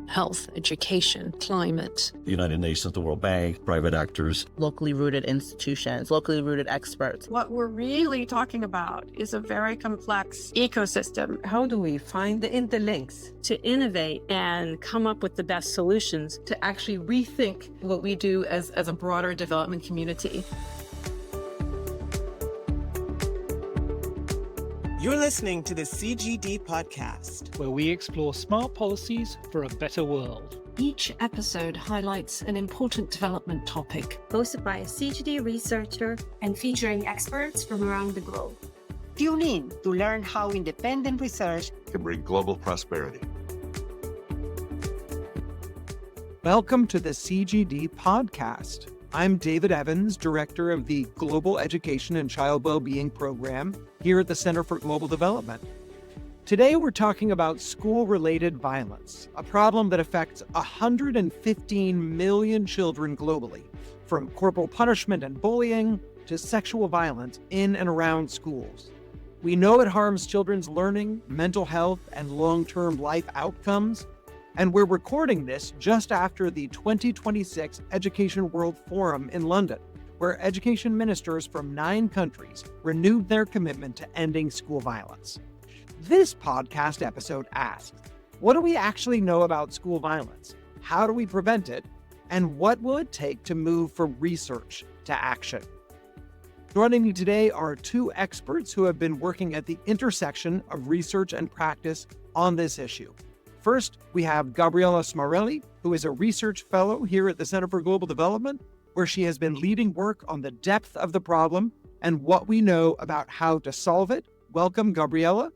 health, education, climate. The United Nations, the World Bank, private actors. Locally rooted institutions, locally rooted experts. What we're really talking about is a very complex ecosystem. How do we find the interlinks To innovate and come up with the best solutions. to actually rethink what we do as a broader development community? You're listening to the CGD Podcast, where we explore smart policies for a better world. Each episode highlights an important development topic. Hosted by a CGD researcher and featuring experts from around the globe. Tune in to learn how independent research can bring global prosperity. Welcome to the CGD Podcast. I'm David Evans, Director of the Global Education and Child Wellbeing Program here at the Center for Global Development. Today we're talking about school-related violence, a problem that affects 115 million children globally, from corporal punishment and bullying to sexual violence in and around schools. We know it harms children's learning, mental health, and long-term life outcomes. And we're recording this just after the 2026 Education World Forum in London, where education ministers from 9 countries renewed their commitment to ending school violence. This podcast episode asks, what do we actually know about school violence? How do we prevent it? And what will it take to move from research to action? Joining me today are 2 experts who have been working at the intersection of research and practice on this issue. First, we have Gabriela Smarreli, who is a research fellow here at the Center for Global Development, where she has been leading work on the depth of the problem and what we know about how to solve it. Welcome, Gabriela.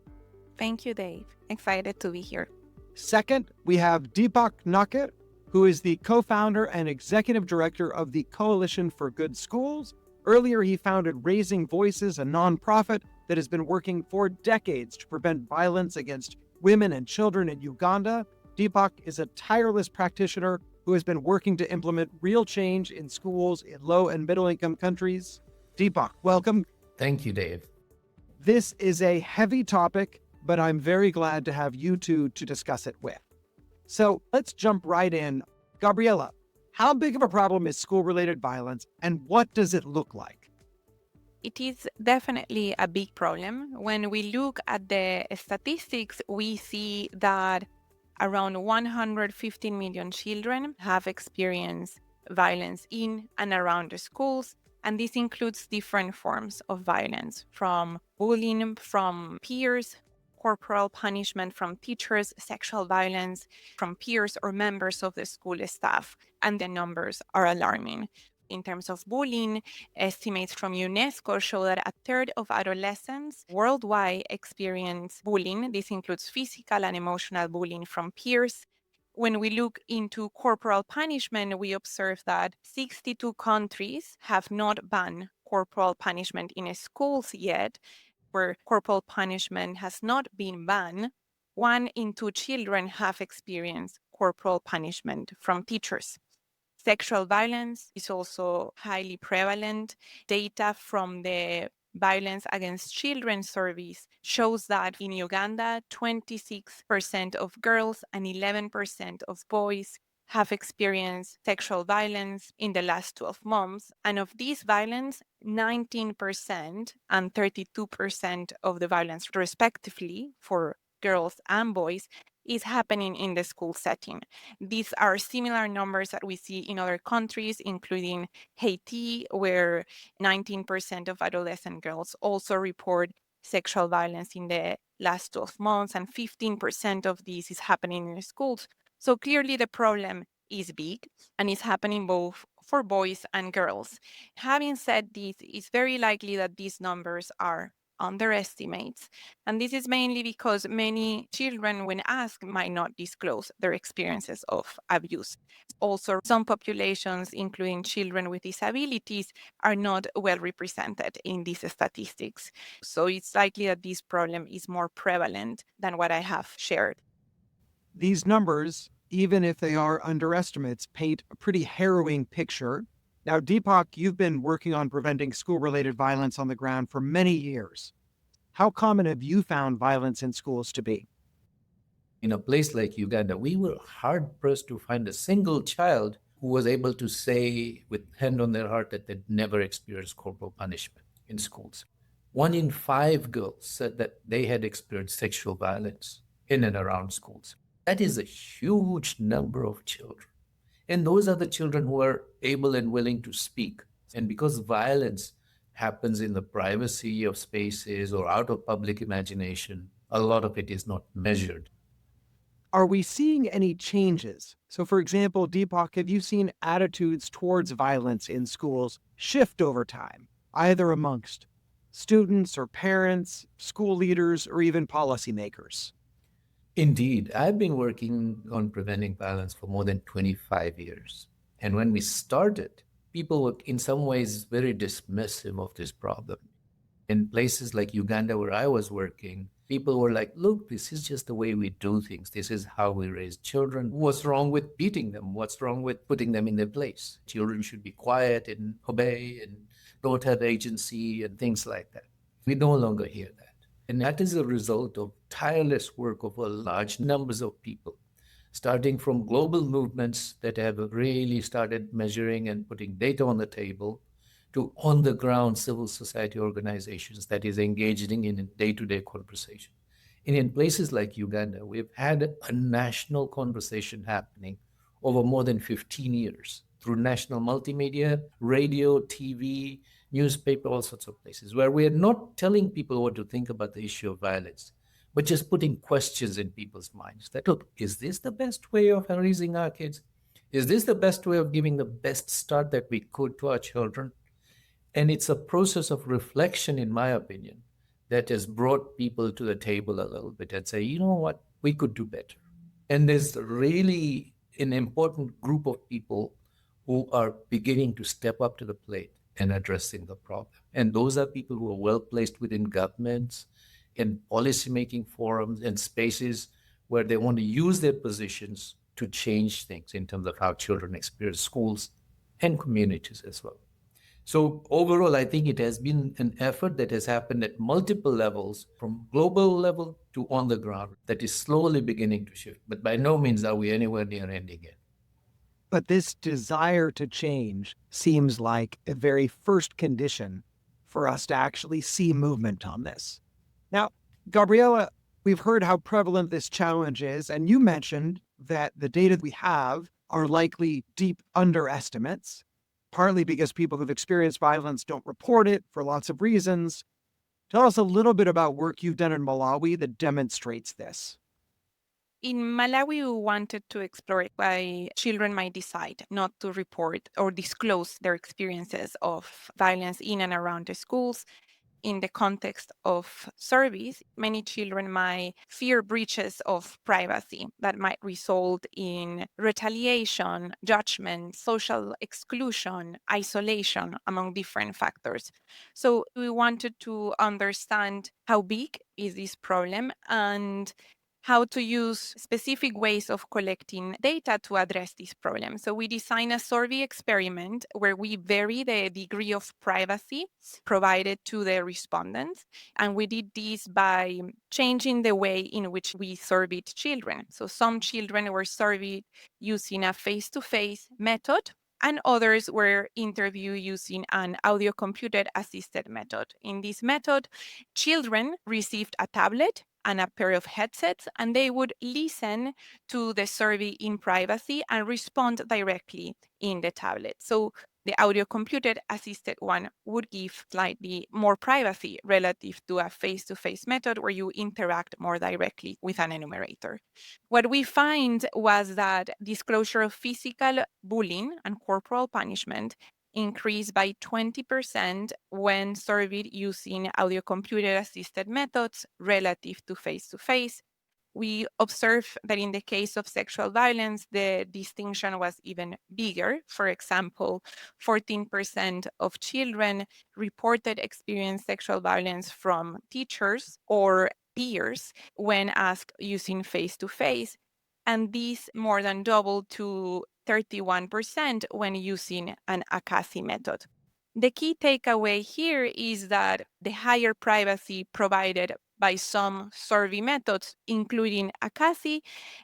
Thank you, Dave. Excited to be here. Second, we have Dipak Naker, who is the co-founder and executive director of the Coalition for Good Schools. Earlier, he founded Raising Voices, a nonprofit that has been working for decades to prevent violence against women and children in Uganda. Dipak is a tireless practitioner who has been working to implement real change in schools in low and middle income countries. Dipak, welcome. Thank you, Dave. This is a heavy topic, but I'm very glad to have you two to discuss it with. So let's jump right in. Gabriela, how big of a problem is school-related violence and what does it look like? It is definitely a big problem. When we look at the statistics, we see that around 115 million children have experienced violence in and around the schools. And this includes different forms of violence, from bullying from peers, corporal punishment from teachers, sexual violence from peers or members of the school staff. And the numbers are alarming. In terms of bullying, estimates from UNESCO show that 1/3 of adolescents worldwide experience bullying. This includes physical and emotional bullying from peers. When we look into corporal punishment, we observe that 62 countries have not banned corporal punishment in schools yet. Where corporal punishment has not been banned, 1 in 2 children have experienced corporal punishment from teachers. Sexual violence is also highly prevalent. Data from the Violence Against Children surveys shows that in Uganda, 26% of girls and 11% of boys have experienced sexual violence in the last 12 months. And of this violence, 19% and 32% of the violence, respectively, for girls and boys, is happening in the school setting. These are similar numbers that we see in other countries, including Haiti, where 19% of adolescent girls also report sexual violence in the last 12 months, and 15% of this is happening in schools. So clearly the problem is big and is happening both for boys and girls. Having said this, it's very likely that these numbers are underestimates. And this is mainly because many children, when asked, might not disclose their experiences of abuse. Also, some populations, including children with disabilities, are not well represented in these statistics. So it's likely that this problem is more prevalent than what I have shared. These numbers, even if they are underestimates, paint a pretty harrowing picture. Now, Dipak, you've been working on preventing school-related violence on the ground for many years. How common have you found violence in schools to be? In a place like Uganda, we were hard-pressed to find a single child who was able to say with hand on their heart that they'd never experienced corporal punishment in schools. 1 in 5 girls said that they had experienced sexual violence in and around schools. That is a huge number of children. And those are the children who are able and willing to speak. And because violence happens in the privacy of spaces or out of public imagination, a lot of it is not measured. Are we seeing any changes? So, for example, Dipak, have you seen attitudes towards violence in schools shift over time, either amongst students or parents, school leaders, or even policymakers? Indeed, I've been working on preventing violence for more than 25 years. And when we started, people were in some ways very dismissive of this problem. In places like Uganda, where I was working, people were like, look, this is just the way we do things. This is how we raise children. What's wrong with beating them? What's wrong with putting them in their place? Children should be quiet and obey and don't have agency and things like that. We no longer hear that. And that is a result of tireless work of a large numbers of people, starting from global movements that have really started measuring and putting data on the table, to on-the-ground civil society organizations that is engaging in a day-to-day conversation. And in places like Uganda, we've had a national conversation happening over more than 15 years through national multimedia, radio, TV, newspaper, all sorts of places, where we're not telling people what to think about the issue of violence, but just putting questions in people's minds that, look, is this the best way of raising our kids? Is this the best way of giving the best start that we could to our children? And it's a process of reflection, in my opinion, that has brought people to the table a little bit and say, you know what, we could do better. And there's really an important group of people who are beginning to step up to the plate and addressing the problem. And those are people who are well placed within governments and policymaking forums and spaces where they want to use their positions to change things in terms of how children experience schools and communities as well. So overall, I think it has been an effort that has happened at multiple levels, from global level to on the ground, that is slowly beginning to shift. But by no means are we anywhere near ending it. But this desire to change seems like a very first condition for us to actually see movement on this. Now, Gabriela, we've heard how prevalent this challenge is, and you mentioned that the data we have are likely deep underestimates, partly because people who've experienced violence don't report it for lots of reasons. Tell us a little bit about work you've done in Malawi that demonstrates this. In Malawi, we wanted to explore why children might decide not to report or disclose their experiences of violence in and around the schools. In the context of surveys, many children might fear breaches of privacy that might result in retaliation, judgment, social exclusion, isolation, among different factors. So we wanted to understand how big is this problem and how to use specific ways of collecting data to address this problem. So we designed a survey experiment where we vary the degree of privacy provided to the respondents. And we did this by changing the way in which we surveyed children. So some children were surveyed using a face-to-face method, and others were interviewed using an audio-computer assisted method. In this method, children received a tablet and a pair of headsets, and they would listen to the survey in privacy and respond directly in the tablet. So the audio computer assisted one would give slightly more privacy relative to a face-to-face method where you interact more directly with an enumerator. What we find was that disclosure of physical bullying and corporal punishment increased by 20% when surveyed using audio computer assisted methods relative to face-to-face. We observed that in the case of sexual violence, the distinction was even bigger. For example, 14% of children reported experiencing sexual violence from teachers or peers when asked using face-to-face, and this more than doubled to 31% when using an Akasi method. The key takeaway here is that the higher privacy provided by some survey methods, including ACASI,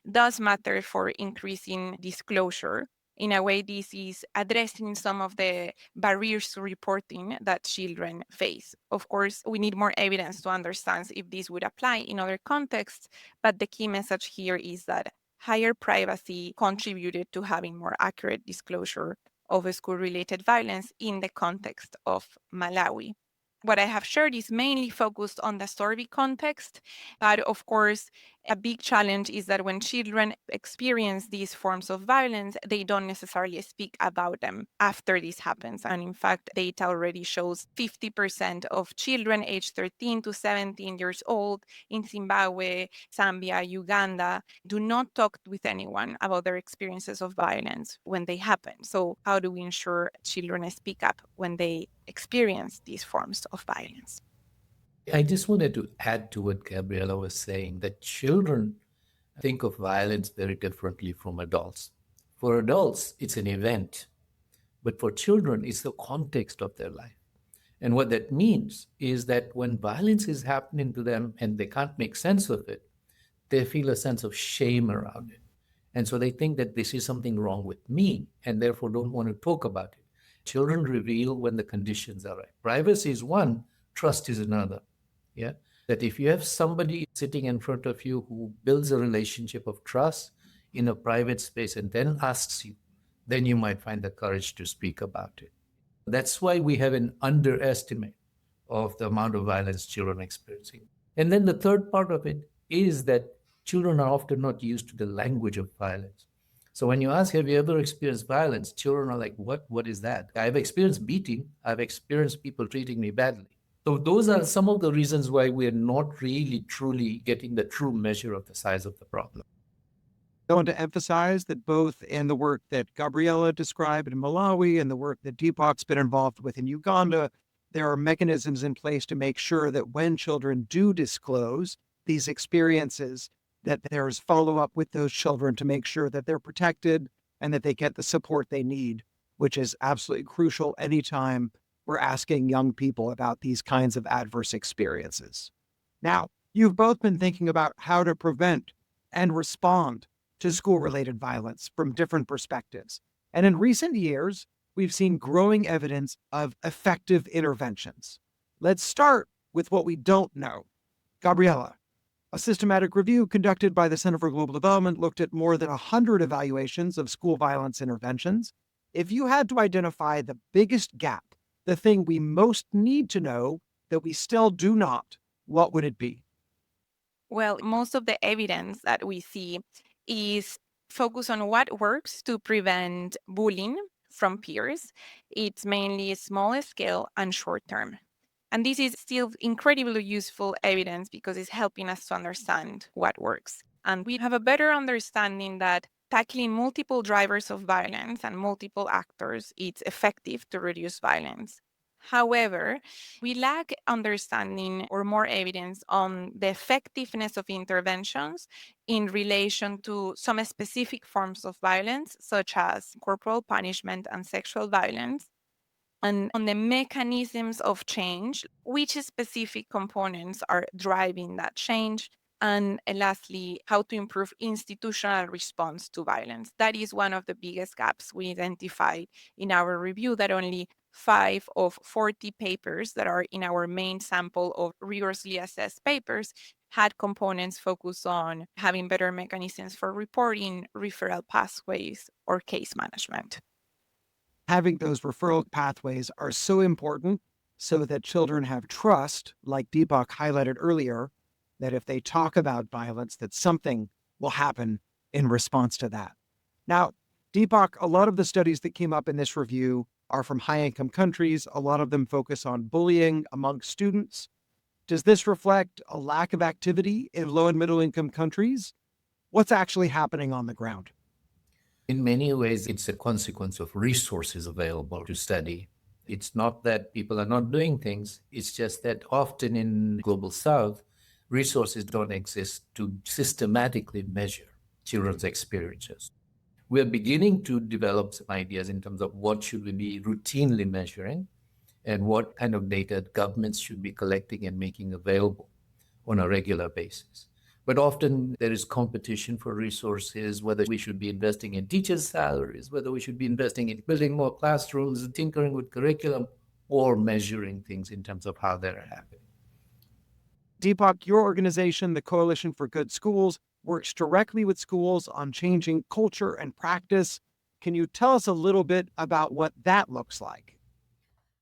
does matter for increasing disclosure. In a way, this is addressing some of the barriers to reporting that children face. Of course, we need more evidence to understand if this would apply in other contexts, but the key message here is that higher privacy contributed to having more accurate disclosure of school-related violence in the context of Malawi. What I have shared is mainly focused on the survey context, but of course, a big challenge is that when children experience these forms of violence, they don't necessarily speak about them after this happens. And in fact, data already shows 50% of children aged 13 to 17 years old in Zimbabwe, Zambia, Uganda do not talk with anyone about their experiences of violence when they happen. So how do we ensure children speak up when they experience these forms of violence? I just wanted to add to what Gabriela was saying, that children think of violence very differently from adults. For adults, it's an event, but for children, it's the context of their life. And what that means is that when violence is happening to them and they can't make sense of it, they feel a sense of shame around it. And so they think that this is something wrong with me and therefore don't want to talk about it. Children reveal when the conditions are right. Privacy is one, trust is another. Yeah, that if you have somebody sitting in front of you who builds a relationship of trust in a private space and then asks you, then you might find the courage to speak about it. That's why we have an underestimate of the amount of violence children are experiencing. And then the third part of it is that children are often not used to the language of violence. So when you ask, have you ever experienced violence? Children are like, what is that? I've experienced beating. I've experienced people treating me badly. So those are some of the reasons why we're not really truly getting the true measure of the size of the problem. I want to emphasize that both in the work that Gabriela described in Malawi and the work that Dipak's been involved with in Uganda, there are mechanisms in place to make sure that when children do disclose these experiences, that there's follow-up with those children to make sure that they're protected and that they get the support they need, which is absolutely crucial anytime we're asking young people about these kinds of adverse experiences. Now, you've both been thinking about how to prevent and respond to school-related violence from different perspectives. And in recent years, we've seen growing evidence of effective interventions. Let's start with what we don't know. Gabriela, a systematic review conducted by the Center for Global Development looked at more than 100 evaluations of school violence interventions. If you had to identify the biggest gap, the thing we most need to know that we still do not, what would it be? Well, most of the evidence that we see is focused on what works to prevent bullying from peers. It's mainly small scale and short term. And this is still incredibly useful evidence because it's helping us to understand what works. And we have a better understanding that tackling multiple drivers of violence and multiple actors, it's effective to reduce violence. However, we lack understanding or more evidence on the effectiveness of interventions in relation to some specific forms of violence, such as corporal punishment and sexual violence, and on the mechanisms of change, which specific components are driving that change, and lastly, how to improve institutional response to violence. That is one of the biggest gaps we identified in our review, that only 5 of 40 papers that are in our main sample of rigorously assessed papers had components focused on having better mechanisms for reporting, referral pathways, or case management. Having those referral pathways are so important so that children have trust, like Dipak highlighted earlier, that if they talk about violence, that something will happen in response to that. Now, Dipak, a lot of the studies that came up in this review are from high-income countries. A lot of them focus on bullying among students. Does this reflect a lack of activity in low and middle-income countries? What's actually happening on the ground? In many ways, it's a consequence of resources available to study. It's not that people are not doing things. It's just that often in Global South, resources don't exist to systematically measure children's experiences. We're beginning to develop some ideas in terms of what should we be routinely measuring and what kind of data governments should be collecting and making available on a regular basis. But often there is competition for resources, whether we should be investing in teachers' salaries, whether we should be investing in building more classrooms, tinkering with curriculum, or measuring things in terms of how they're happening. Dipak, your organization, the Coalition for Good Schools, works directly with schools on changing culture and practice. Can you tell us a little bit about what that looks like?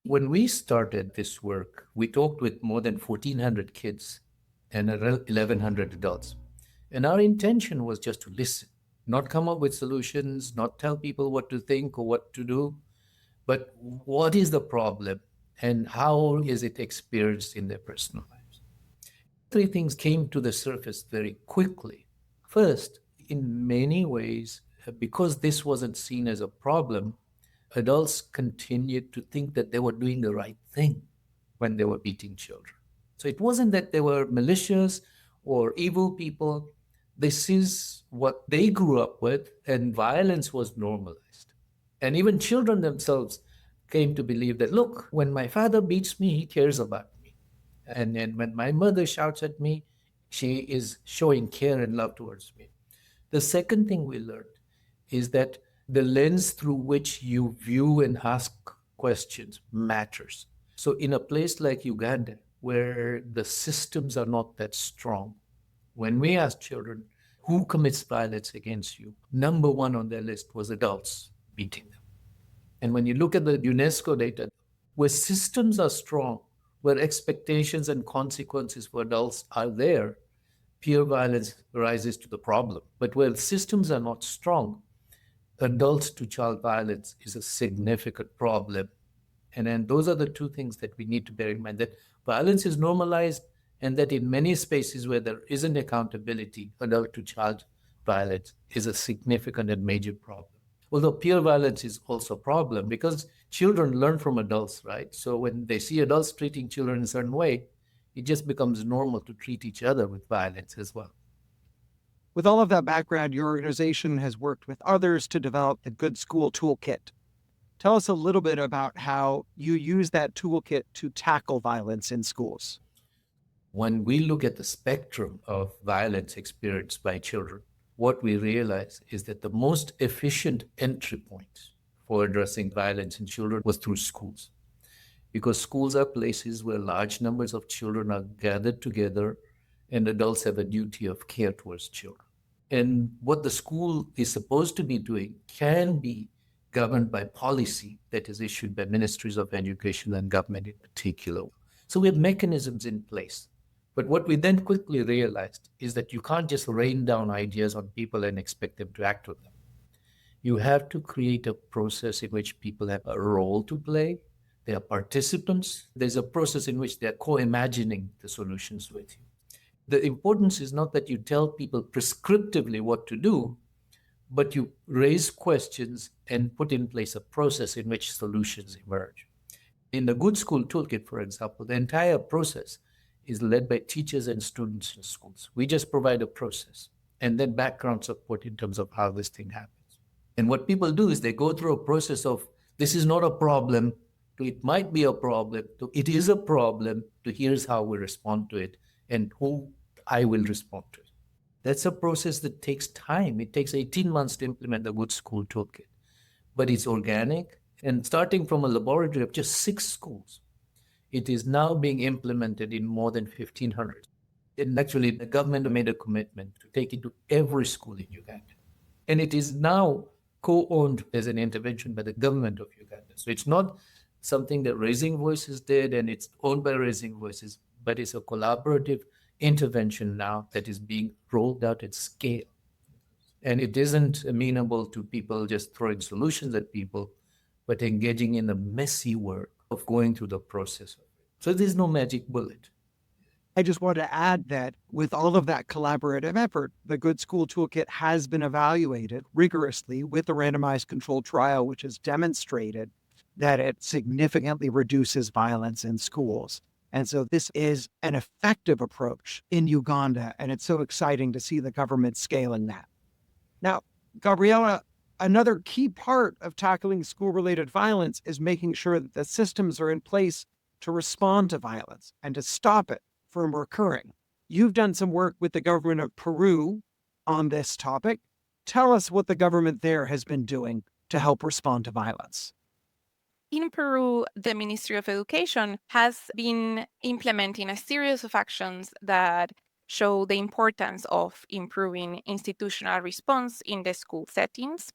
When we started this work, we talked with more than 1,400 kids and 1,100 adults. And our intention was just to listen, not come up with solutions, not tell people what to think or what to do, but what is the problem and how is it experienced in their personal lives. 3 things came to the surface very quickly. First, in many ways, because this wasn't seen as a problem, adults continued to think that they were doing the right thing when they were beating children. So it wasn't that they were malicious or evil people. This is what they grew up with, and violence was normalized. And even children themselves came to believe that, look, when my father beats me, he cares about me. And then when my mother shouts at me, she is showing care and love towards me. The second thing we learned is that the lens through which you view and ask questions matters. So in a place like Uganda, where the systems are not that strong, when we asked children who commits violence against you, number 1 on their list was adults beating them. And when you look at the UNESCO data, where systems are strong, where expectations and consequences for adults are there, peer violence rises to the problem. But where systems are not strong, adult-to-child violence is a significant problem. And then those are the 2 things that we need to bear in mind, that violence is normalized and that in many spaces where there isn't accountability, adult-to-child violence is a significant and major problem. Although peer violence is also a problem because children learn from adults, right? So when they see adults treating children in a certain way, it just becomes normal to treat each other with violence as well. With all of that background, your organization has worked with others to develop the Good School Toolkit. Tell us a little bit about how you use that toolkit to tackle violence in schools. When we look at the spectrum of violence experienced by children, what we realize is that the most efficient entry point for addressing violence in children was through schools. Because schools are places where large numbers of children are gathered together and adults have a duty of care towards children. And what the school is supposed to be doing can be governed by policy that is issued by ministries of education and government in particular. So we have mechanisms in place. But what we then quickly realized is that you can't just rain down ideas on people and expect them to act on them. You have to create a process in which people have a role to play. They are participants. There's a process in which they're co-imagining the solutions with you. The importance is not that you tell people prescriptively what to do, but you raise questions and put in place a process in which solutions emerge. In the Good School Toolkit, for example, the entire process is led by teachers and students in schools. We just provide a process and then background support in terms of how this thing happens. And what people do is they go through a process of, this is not a problem, to it might be a problem, to it is a problem, to here's how we respond to it, and who I will respond to it. That's a process that takes time. It takes 18 months to implement the Good School Toolkit. But it's organic, and starting from a laboratory of just 6 schools, it is now being implemented in more than 1,500. And actually, the government made a commitment to take it to every school in Uganda. And it is now co-owned as an intervention by the government of Uganda. So it's not something that Raising Voices did and it's owned by Raising Voices, but it's a collaborative intervention now that is being rolled out at scale. And it isn't amenable to people just throwing solutions at people, but engaging in the messy work of going through the process. So there's no magic bullet. I just want to add that with all of that collaborative effort, the Good School Toolkit has been evaluated rigorously with a randomized controlled trial, which has demonstrated that it significantly reduces violence in schools. And so this is an effective approach in Uganda, and it's so exciting to see the government scaling that. Now, Gabriela, another key part of tackling school-related violence is making sure that the systems are in place to respond to violence and to stop it from recurring. You've done some work with the government of Peru on this topic. Tell us what the government there has been doing to help respond to violence. In Peru, the Ministry of Education has been implementing a series of actions that show the importance of improving institutional response in the school settings.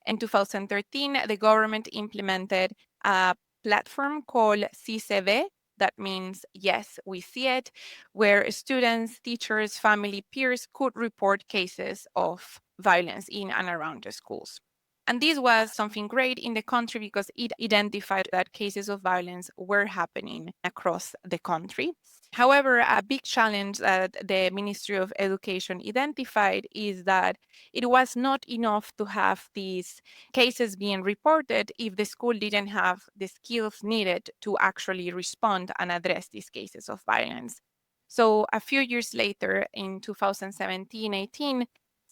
In 2013, the government implemented a platform called CCV, that means Yes, We See It, where students, teachers, family, peers could report cases of violence in and around the schools. And this was something great in the country because it identified that cases of violence were happening across the country. However, a big challenge that the Ministry of Education identified is that it was not enough to have these cases being reported if the school didn't have the skills needed to actually respond and address these cases of violence. So a few years later, in 2017-18,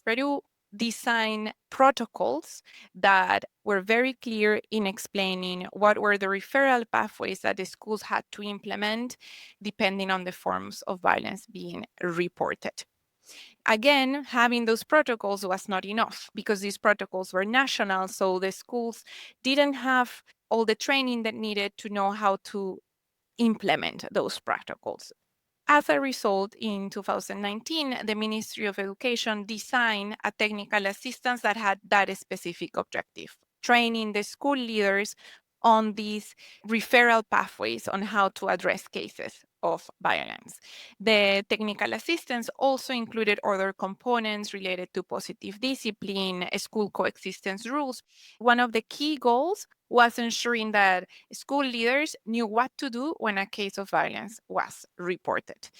Peru designed protocols that were very clear in explaining what were the referral pathways that the schools had to implement depending on the forms of violence being reported. Again, having those protocols was not enough because these protocols were national, so the schools didn't have all the training that needed to know how to implement those protocols. As a result, in 2019, the Ministry of Education designed a technical assistance that had that specific objective, training the school leaders on these referral pathways on how to address cases of violence. The technical assistance also included other components related to positive discipline, school coexistence rules. One of the key goals was ensuring that school leaders knew what to do when a case of violence was reported.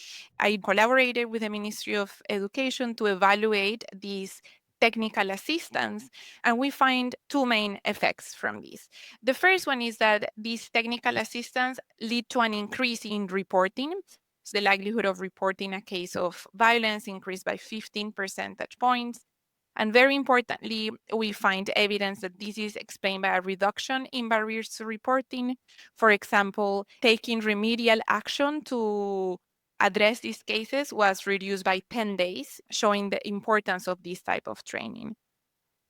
I collaborated with the Ministry of Education to evaluate these technical assistance, and we find two main effects from this. The first one is that these technical assistance lead to an increase in reporting. So the likelihood of reporting a case of violence increased by 15 percentage points. And very importantly, we find evidence that this is explained by a reduction in barriers to reporting. For example, taking remedial action to address these cases was reduced by 10 days, showing the importance of this type of training.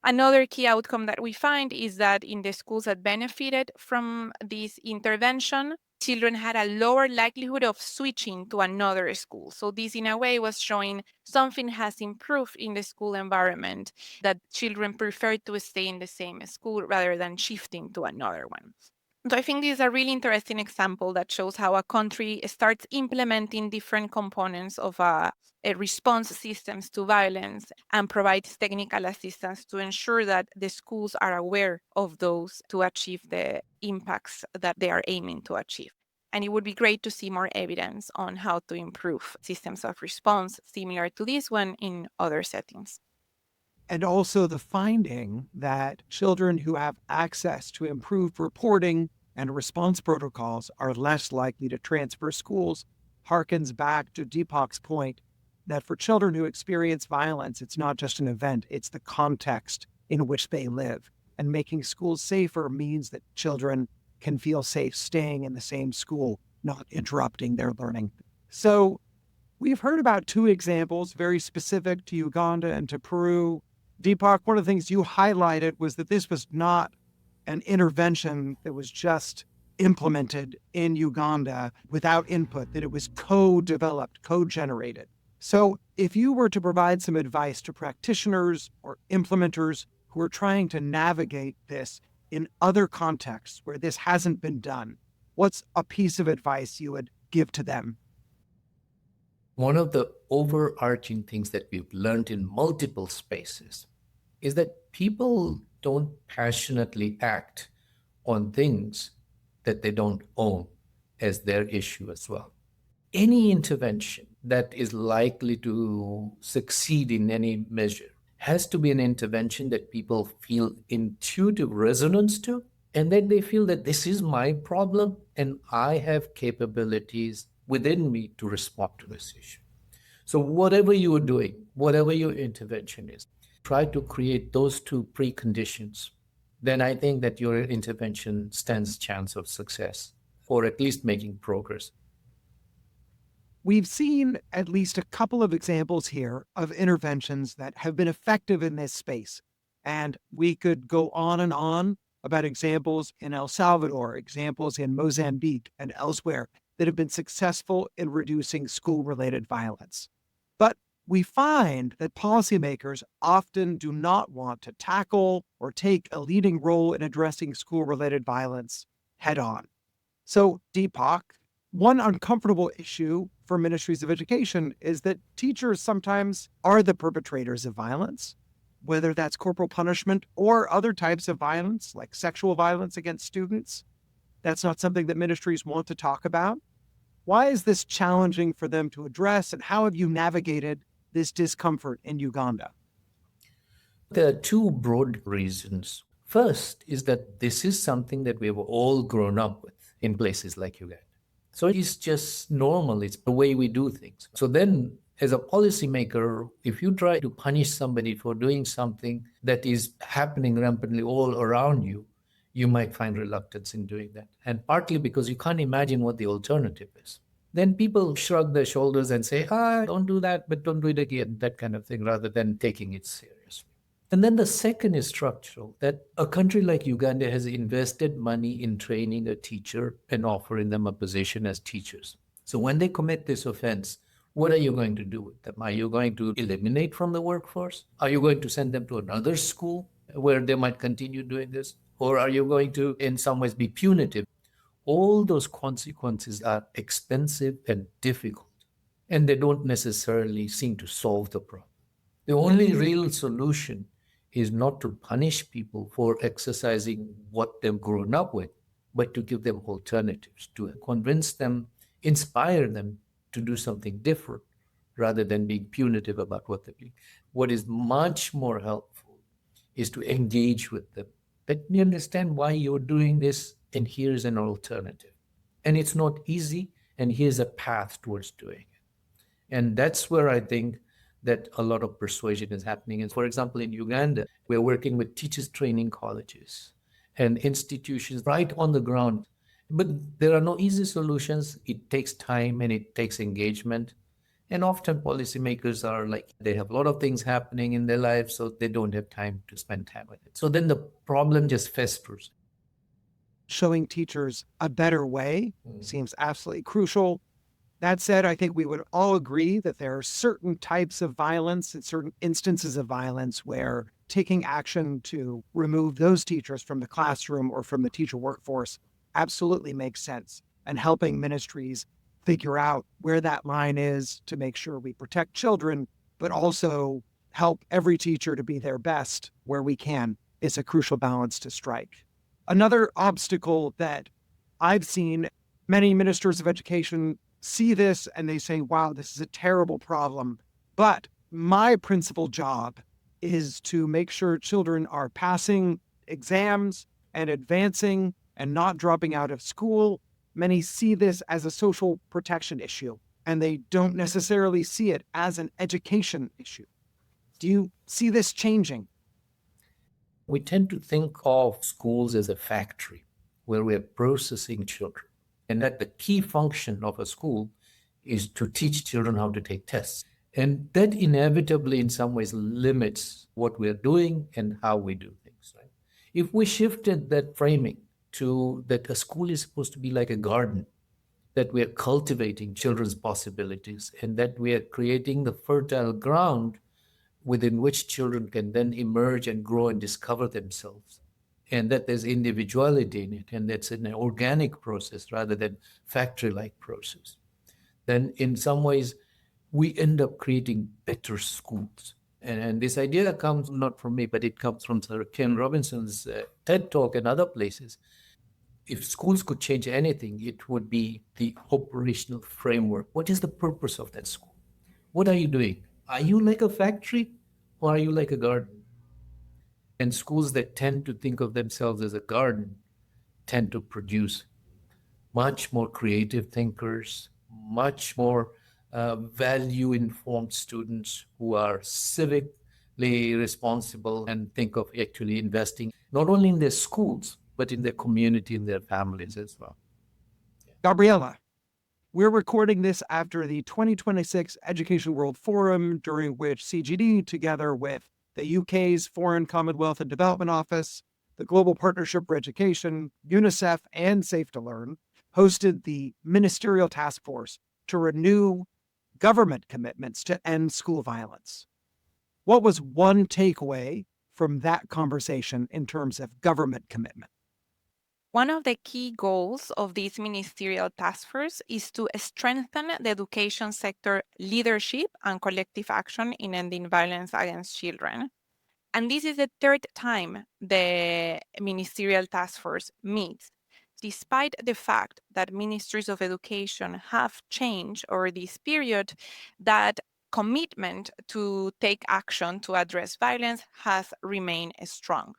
Another key outcome that we find is that in the schools that benefited from this intervention, children had a lower likelihood of switching to another school. So this, in a way, was showing something has improved in the school environment, that children prefer to stay in the same school rather than shifting to another one. So I think this is a really interesting example that shows how a country starts implementing different components of a response systems to violence and provides technical assistance to ensure that the schools are aware of those to achieve the impacts that they are aiming to achieve. And it would be great to see more evidence on how to improve systems of response similar to this one in other settings. And also the finding that children who have access to improved reporting and response protocols are less likely to transfer schools harkens back to Dipak's point that for children who experience violence, it's not just an event, it's the context in which they live. And making schools safer means that children can feel safe staying in the same school, not interrupting their learning. So we've heard about two examples very specific to Uganda and to Peru. Dipak, one of the things you highlighted was that this was not an intervention that was just implemented in Uganda without input, that it was co-developed, co-generated. So if you were to provide some advice to practitioners or implementers who are trying to navigate this in other contexts where this hasn't been done, what's a piece of advice you would give to them? One of the overarching things that we've learned in multiple spaces is that people don't passionately act on things that they don't own as their issue as well. Any intervention that is likely to succeed in any measure has to be an intervention that people feel intuitive resonance to, and that they feel that this is my problem and I have capabilities within me to respond to this issue. So whatever you are doing, whatever your intervention is, try to create those two preconditions. Then I think that your intervention stands a chance of success, or at least making progress. We've seen at least a couple of examples here of interventions that have been effective in this space. And we could go on and on about examples in El Salvador, examples in Mozambique and elsewhere that have been successful in reducing school-related violence. But we find that policymakers often do not want to tackle or take a leading role in addressing school-related violence head-on. So, Dipak, one uncomfortable issue for ministries of education is that teachers sometimes are the perpetrators of violence, whether that's corporal punishment or other types of violence, like sexual violence against students. That's not something that ministries want to talk about. Why is this challenging for them to address, and how have you navigated this discomfort in Uganda? There are two broad reasons. First is that this is something that we've all grown up with in places like Uganda. So it's just normal. It's the way we do things. So then, as a policymaker, if you try to punish somebody for doing something that is happening rampantly all around you, you might find reluctance in doing that. And partly because you can't imagine what the alternative is. Then people shrug their shoulders and say, don't do that, but don't do it again, that kind of thing, rather than taking it seriously. And then the second is structural, that a country like Uganda has invested money in training a teacher and offering them a position as teachers. So when they commit this offense, what are you going to do with them? Are you going to eliminate from the workforce? Are you going to send them to another school where they might continue doing this? Or are you going to, in some ways, be punitive? All those consequences are expensive and difficult, and they don't necessarily seem to solve the problem. The only real solution is not to punish people for exercising what they've grown up with, but to give them alternatives, to convince them, inspire them to do something different, rather than being punitive about what they're doing. What is much more helpful is to engage with them. Let me understand why you're doing this, and here's an alternative. And it's not easy, and here's a path towards doing it. And that's where I think that a lot of persuasion is happening. And for example, in Uganda, we're working with teachers training colleges and institutions right on the ground. But there are no easy solutions. It takes time and it takes engagement. And often policymakers are like, they have a lot of things happening in their lives, so they don't have time to spend time with it. So then the problem just festers. Showing teachers a better way seems absolutely crucial. That said, I think we would all agree that there are certain types of violence and certain instances of violence where taking action to remove those teachers from the classroom or from the teacher workforce absolutely makes sense, and helping ministries figure out where that line is to make sure we protect children, but also help every teacher to be their best where we can is a crucial balance to strike. Another obstacle that I've seen, many ministers of education see this and they say, wow, this is a terrible problem. But my principal job is to make sure children are passing exams and advancing and not dropping out of school. Many see this as a social protection issue, and they don't necessarily see it as an education issue. Do you see this changing? We tend to think of schools as a factory where we're processing children, and that the key function of a school is to teach children how to take tests. And that inevitably, in some ways, limits what we're doing and how we do things. Right? If we shifted that framing to that a school is supposed to be like a garden, that we are cultivating children's possibilities, and that we are creating the fertile ground within which children can then emerge and grow and discover themselves, and that there's individuality in it, and that's an organic process rather than factory-like process, then in some ways we end up creating better schools. And this idea comes not from me, but it comes from Sir Ken Robinson's TED Talk and other places. If schools could change anything, it would be the operational framework. What is the purpose of that school? What are you doing? Are you like a factory or are you like a garden? And schools that tend to think of themselves as a garden tend to produce much more creative thinkers, much more value-informed students who are civically responsible and think of actually investing not only in their schools, but in their community, in their families as well. Gabriela, We're recording this after the 2026 Education World Forum, during which CGD, together with the UK's Foreign Commonwealth and Development Office, the Global Partnership for Education, UNICEF, and Safe to Learn, hosted the Ministerial Task Force to renew government commitments to end school violence. What was one takeaway from that conversation in terms of government commitment? One of the key goals of this ministerial task force is to strengthen the education sector leadership and collective action in ending violence against children. And this is the third time the ministerial task force meets, despite the fact that ministries of education have changed over this period. That commitment to take action to address violence has remained strong.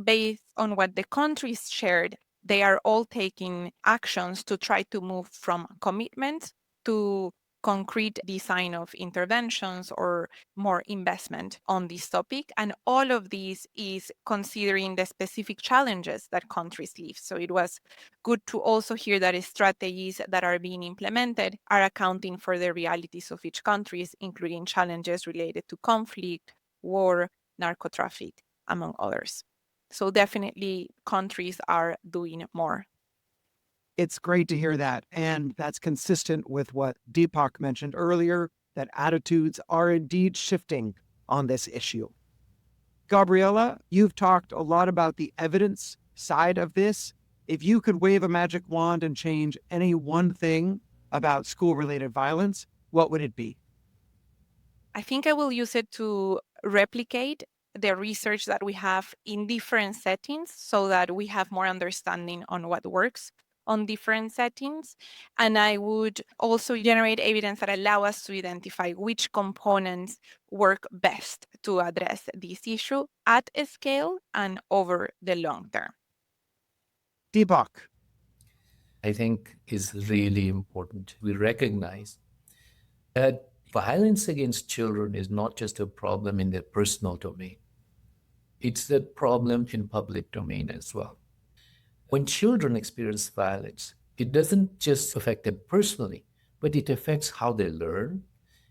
Based on what the countries shared, they are all taking actions to try to move from commitment to concrete design of interventions or more investment on this topic. And all of this is considering the specific challenges that countries live. So it was good to also hear that strategies that are being implemented are accounting for the realities of each country, including challenges related to conflict, war, narco-traffic, among others. So definitely countries are doing more. It's great to hear that. And that's consistent with what Dipak mentioned earlier, that attitudes are indeed shifting on this issue. Gabriela, you've talked a lot about the evidence side of this. If you could wave a magic wand and change any one thing about school-related violence, what would it be? I think I will use it to replicate the research that we have in different settings so that we have more understanding on what works on different settings. And I would also generate evidence that allow us to identify which components work best to address this issue at a scale and over the long term. Dipak. I think is really important. We recognize that violence against children is not just a problem in their personal domain. It's a problem in public domain as well. When children experience violence, it doesn't just affect them personally, but it affects how they learn,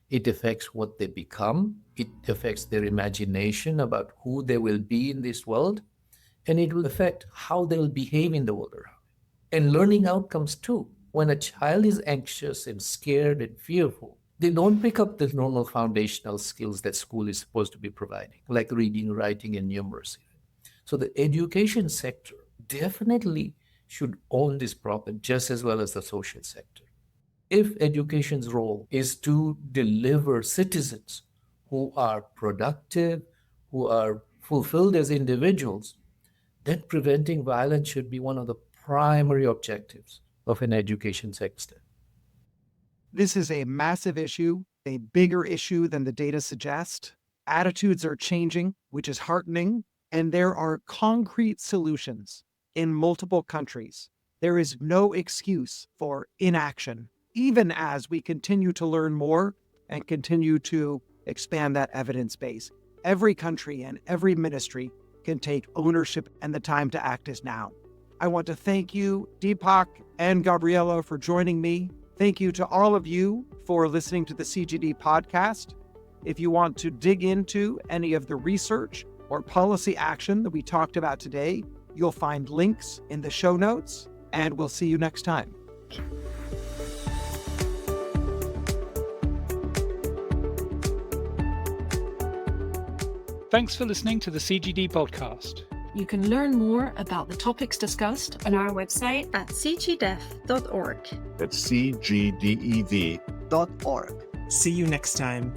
it affects what they become, it affects their imagination about who they will be in this world, and it will affect how they will behave in the world around. And learning outcomes too. When a child is anxious and scared and fearful, they don't pick up the normal foundational skills that school is supposed to be providing, like reading, writing, and numeracy. So the education sector definitely should own this problem just as well as the social sector. If education's role is to deliver citizens who are productive, who are fulfilled as individuals, then preventing violence should be one of the primary objectives of an education sector. This is a massive issue, a bigger issue than the data suggest. Attitudes are changing, which is heartening, and there are concrete solutions in multiple countries. There is no excuse for inaction, even as we continue to learn more and continue to expand that evidence base. Every country and every ministry can take ownership, and the time to act is now. I want to thank you, Dipak and Gabriela, for joining me. Thank you to all of you for listening to the CGD podcast. If you want to dig into any of the research or policy action that we talked about today, you'll find links in the show notes, and we'll see you next time. Thanks for listening to the CGD podcast. You can learn more about the topics discussed on our website at cgdef.org. That's cgdev.org. See you next time.